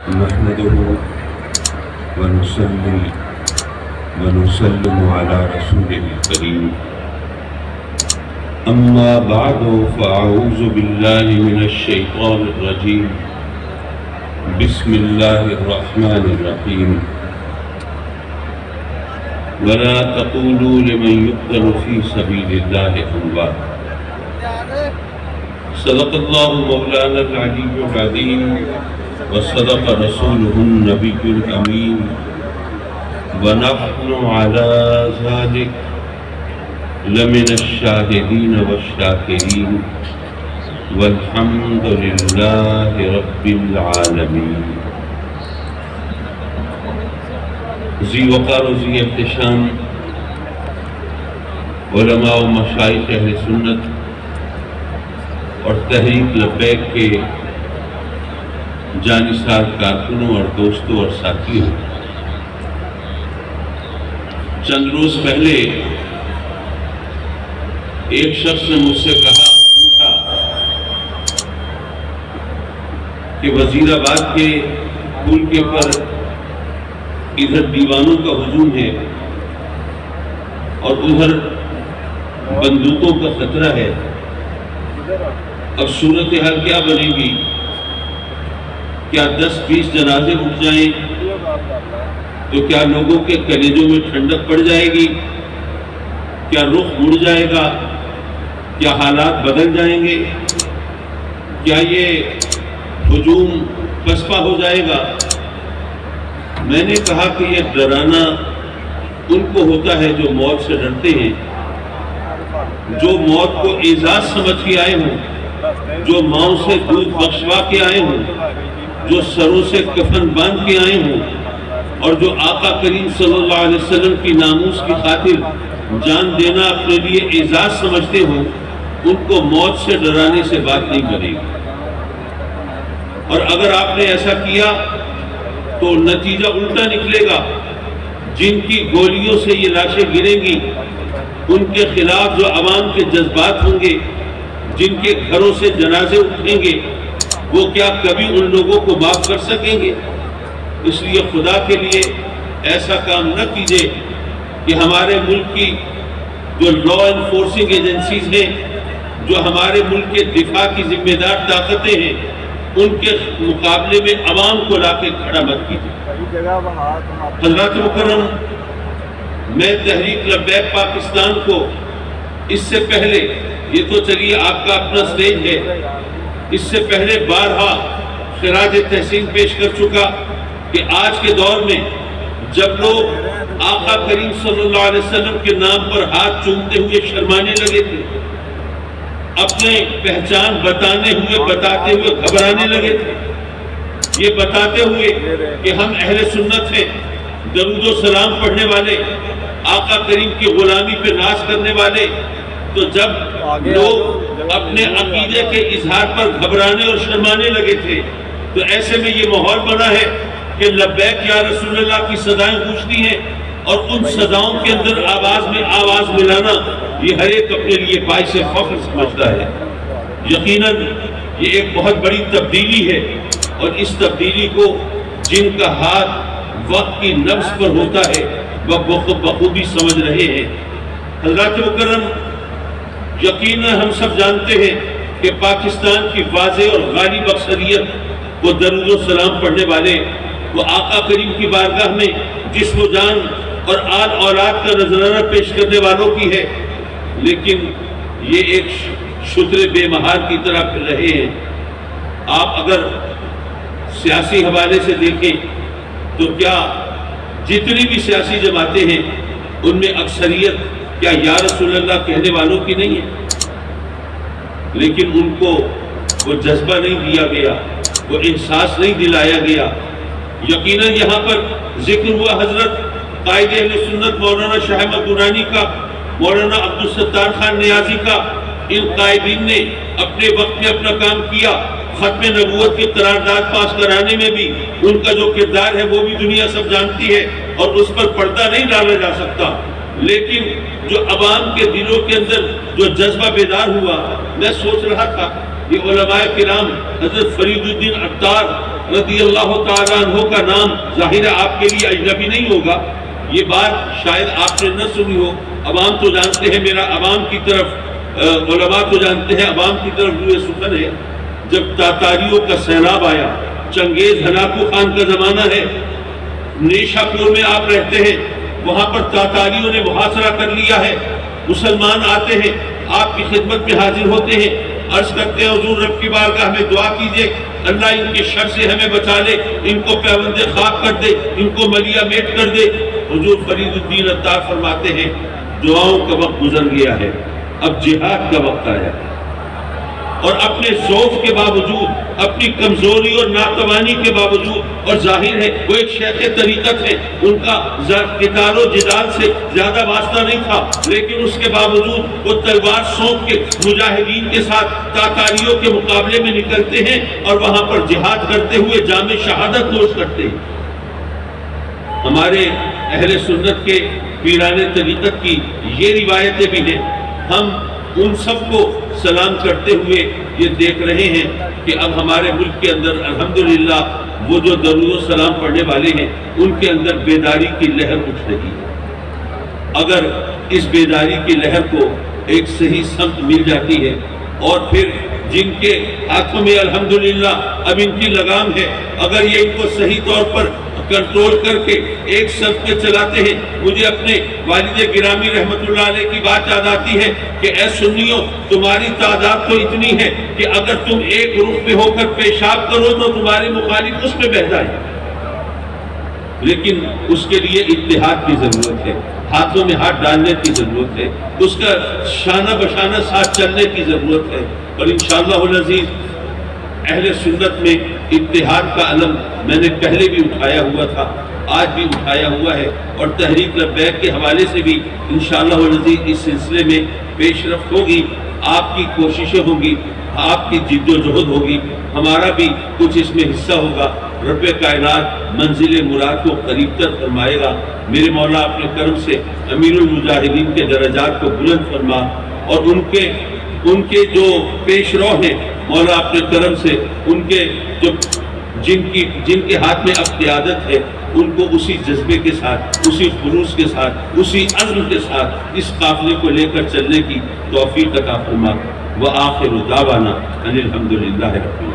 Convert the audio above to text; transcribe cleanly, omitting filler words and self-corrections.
نحمده ونصلي ونسلم على رسوله الكريم أما بعد فأعوذ بالله من الشيطان الرجيم بسم الله الرحمن الرحيم ولا تقولوا لمن يقتل في سبيل الله أموات صدق الله مولانا العلي العظيم وصدق رسوله النبي الأمين ونحن على ذلك لمن الشاهدين والشاكرين والحمد لله رب العالمين. ذی وقار و ذی احتشام علماء و مشائخ اہل سنت اور تحریک لبیک کے جانثار کارکنوں اور دوستوں اور ساتھیوں، چند روز پہلے ایک شخص نے مجھ سے پوچھا کہ وزیر آباد کے پل کے پر ادھر دیوانوں کا ہجوم ہے اور ادھر بندوقوں کا خطرہ ہے، اب صورتحال کیا بنے گی؟ کیا 10-20 جنازے اٹھ جائیں تو کیا لوگوں کے کلیجوں میں ٹھنڈک پڑ جائے گی؟ کیا رخ مڑ جائے گا؟ کیا حالات بدل جائیں گے؟ کیا یہ ہجوم پسپا ہو جائے گا؟ میں نے کہا کہ یہ ڈرانا ان کو ہوتا ہے جو موت سے ڈرتے ہیں، جو موت کو اعزاز سمجھ کے آئے ہوں، جو ماؤں سے دودھ بخشوا کے آئے ہوں، جو سروں سے کفن باندھ کے آئے ہوں، اور جو آقا کریم صلی اللہ علیہ وسلم کی ناموس کی خاطر جان دینا اپنے لیے اعزاز سمجھتے ہوں، ان کو موت سے ڈرانے سے بات نہیں بنے گی. اور اگر آپ نے ایسا کیا تو نتیجہ الٹا نکلے گا. جن کی گولیوں سے یہ لاشیں گریں گی، ان کے خلاف جو عوام کے جذبات ہوں گے، جن کے گھروں سے جنازے اٹھیں گے، وہ کیا کبھی ان لوگوں کو معاف کر سکیں گے؟ اس لیے خدا کے لیے ایسا کام نہ کیجئے کہ ہمارے ملک کی جو لا انفورسنگ ایجنسیز ہیں، جو ہمارے ملک کے دفاع کی ذمہ دار طاقتیں ہیں، ان کے مقابلے میں عوام کو لا کے کھڑا مت کیجئے. حضرات مکرم، میں تحریک لبیک پاکستان کو اس سے پہلے، یہ تو چلیے آپ کا اپنا سٹیج ہے، اس سے پہلے بارہا خراج تحسین پیش کر چکا کہ آج کے دور میں جب لوگ آقا کریم صلی اللہ علیہ وسلم کے نام پر ہاتھ چومتے ہوئے شرمانے لگے تھے، اپنے پہچان بتاتے ہوئے گھبرانے لگے تھے، یہ بتاتے ہوئے کہ ہم اہل سنت ہیں، درود و سلام پڑھنے والے، آقا کریم کی غلامی پہ ناز کرنے والے، تو جب لوگ اپنے عقیدے کے اظہار پر گھبرانے اور شرمانے لگے تھے، تو ایسے میں یہ ماحول بنا ہے کہ لبیک یا رسول اللہ کی صدائیں گونجتی ہیں، اور ان صداؤں کے اندر آواز میں آواز ملانا یہ ہر ایک اپنے لیے باعث فخر سمجھتا ہے. یقیناً یہ ایک بہت بڑی تبدیلی ہے، اور اس تبدیلی کو جن کا ہاتھ وقت کی نبض پر ہوتا ہے وہ بخوبی سمجھ رہے ہیں. حضرات مکرم، یقیناً ہم سب جانتے ہیں کہ پاکستان کی واضح اور غالب اکثریت وہ درود و سلام پڑھنے والے، وہ آقا کریم کی بارگاہ میں جسم و جان اور آل اولاد کا نذرانہ پیش کرنے والوں کی ہے، لیکن یہ ایک شتر بے مہار کی طرح پھر رہے ہیں. آپ اگر سیاسی حوالے سے دیکھیں تو کیا جتنی بھی سیاسی جماعتیں ہیں ان میں اکثریت کیا یا رسول اللہ کہنے والوں کی نہیں ہے؟ لیکن ان کو وہ جذبہ نہیں دیا گیا، وہ احساس نہیں دلایا گیا. یقیناً یہاں پر ذکر ہوا حضرت قائد اہل سنت مولانا شاہ احمد درانی کا، مولانا عبدالستار خان نیازی کا. ان قائدین نے اپنے وقت میں اپنا کام کیا. ختم نبوت کی قرارداد پاس کرانے میں بھی ان کا جو کردار ہے وہ بھی دنیا سب جانتی ہے، اور اس پر پردہ نہیں ڈالا جا سکتا. لیکن جو عوام کے دلوں کے اندر جو جذبہ بیدار ہوا، میں سوچ رہا تھا یہ علماء کرام حضرت فرید الدین عطار رضی اللہ تعالیٰ عنہ کا نام ظاہر آپ کے لیے اجنبی نہیں ہوگا. یہ بات شاید آپ نے نہ سنی ہو. عوام تو جانتے ہیں, میرا عوام کی طرف علماء تو جانتے ہیں, عوام کی طرف روئے سخن ہے. جب تاتاریوں کا سیلاب آیا, چنگیز ہلاکو خان کا زمانہ ہے, نیشا پور میں آپ رہتے ہیں, وہاں پر تاتاریوں نے محاصرہ کر لیا ہے. مسلمان آتے ہیں, آپ کی خدمت میں حاضر ہوتے ہیں, عرض کرتے ہیں حضور رب کی بارگاہ میں دعا کیجئے, اللہ ان کے شر سے ہمیں بچا لے, ان کو پیوند خاک کر دے, ان کو ملیا میٹ کر دے. حضور فرید الدین عطار فرماتے ہیں دعاؤں کا وقت گزر گیا ہے, اب جہاد کا وقت آیا. اور اپنے ضعف کے باوجود, اپنی کمزوری اور ناتوانی کے باوجود, اور ظاہر ہے وہ ایک شیخ طریقت ہے, ان کا قتال و جدال سے زیادہ واسطہ نہیں تھا, لیکن اس کے باوجود وہ تلوار سونپ کے مجاہدین کے ساتھ تاتاریوں کے مقابلے میں نکلتے ہیں اور وہاں پر جہاد کرتے ہوئے جام شہادت نوش کرتے ہیں. ہمارے اہل سنت کے پیران طریقت کی یہ روایتیں بھی ہیں. ہم ان سب کو سلام کرتے ہوئے یہ دیکھ رہے ہیں کہ اب ہمارے ملک کے اندر الحمدللہ وہ جو درود و سلام پڑھنے والے ہیں ان کے اندر بیداری کی لہر اٹھ رہی ہے. اگر اس بیداری کی لہر کو ایک صحیح سمت مل جاتی ہے, اور پھر جن کے ہاتھوں میں الحمدللہ اب ان کی لگام ہے, اگر یہ ان کو صحیح طور پر کنٹرول کر کے ایک سمت کے چلاتے ہیں. مجھے اپنے والد گرامی رحمت اللہ علیہ کی بات یاد آتی ہے کہ اے سنیوں, تمہاری تعداد تو اتنی ہے کہ اگر تم ایک رخ پہ ہو کر پیشاب کرو تو تمہارے مخالف اس پہ بہہ جائیں, لیکن اس کے لیے اتحاد کی ضرورت ہے, ہاتھوں میں ہاتھ ڈالنے کی ضرورت ہے, اس کا شانہ بشانہ ساتھ چلنے کی ضرورت ہے. اور انشاءاللہ العزیز اہل سنت میں اتحاد کا علم میں نے پہلے بھی اٹھایا ہوا تھا, آج بھی اٹھایا ہوا ہے, اور تحریک لبیک کے حوالے سے بھی انشاءاللہ العزیز اس سلسلے میں پیش رفت ہوگی. آپ کی کوششیں ہوں گی, آپ کی جد و جہد ہوگی, ہمارا بھی کچھ اس میں حصہ ہوگا. رب کائنات منزل مراد کو قریب تر فرمائے گا. میرے مولا اپنے کرم سے امیر المجاہدین کے درجات کو بلند فرما, اور ان کے جو پیش رو ہیں مولا اپنے کرم سے ان کے جو جن کے ہاتھ میں اب قیادت ہے ان کو اسی جذبے کے ساتھ, اسی خلوص کے ساتھ, اسی عزم کے ساتھ اس قافلے کو لے کر چلنے کی توفیق عطا فرما. وآخر دعوانا ان الحمدللہ رب العالمین.